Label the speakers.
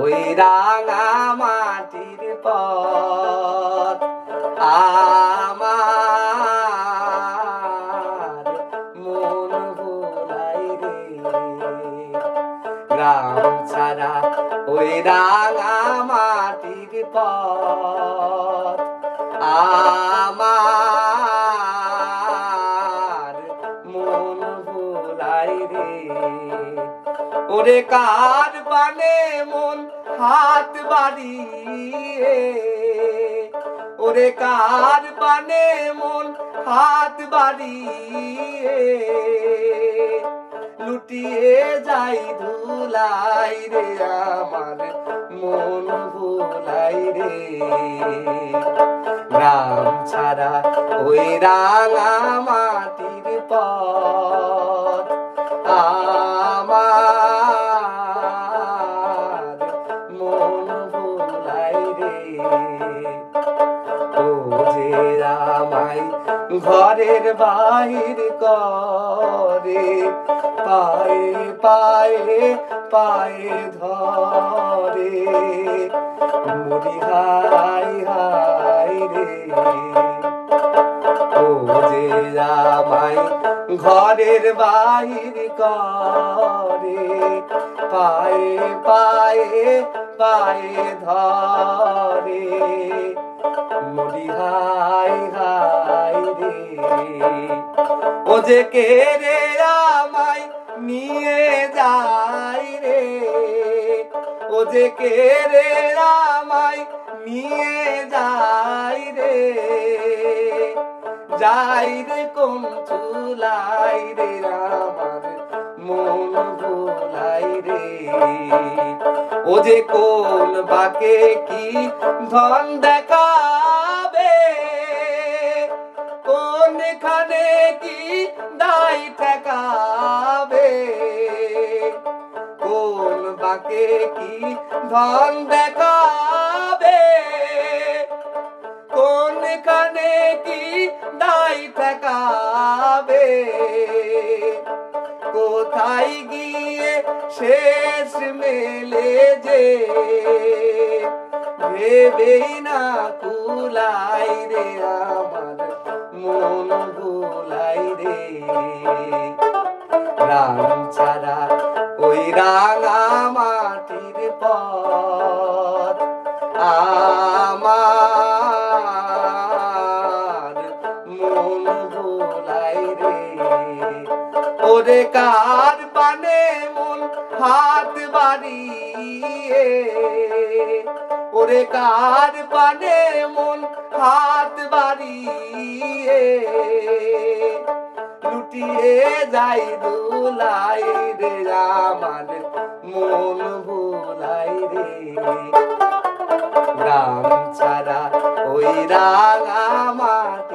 Speaker 1: ওই রাঙা মাটির পথ আমার মন ভোলাই রে। গ্রাম ছাড়া ওই রাঙা মাটির পথ আমার মন ভোলাই রে। ওরে কার বানে মন হাত বাড়িয়ে, ওরে কার বানে মন হাত বাড়িয়ে লুটিয়ে যাই ধুলাই রে আমার মন ভোলাই রে। গ্রাম ছাড়া ওই রাঙা মাটির পথ আমার মন ভোলাই রে। ও যে আমায় ঘরের বাহির করে, পায়ে পায়ে পায়ে ধরে মরি হাই হাই রে। ও যে আমায় ঘরের বাহির করে, পায়ে পায়ে পায়ে ধরে মরি হাই হাই রে। ও যে কে রে আমায় নিয়ে যাই রে, ও যে কে রে আমায় নিয়ে যাই রে। যাই রে কোন চুলাই রে আমার মন ভোলাই রে। ও যে কোন বাকে কি ধন দেখাবে, কোনখানে কি দায় ঠেকাবে। কোন বাকে কি ধন দেখাবে, কোনখানে কি দায় ঠেকাবে। কোথায় গিয়ে শেষ মেলে যে ভেবেই না কুলাই রে আমার মন ভোলাই রে। গ্রাম ছাড়া ওই রাঙা মাটির পথ আমার মন ভোলাই রে। ওরে কার পানে মন হাত বাড়িয়ে, ওরে কার পানে মন হাত বাড়িয়ে লুটিয়ে যাই দুলাই রে আমার মন ভোলাই রে। গ্রাম ছাড়া ওই রাঙা মাটি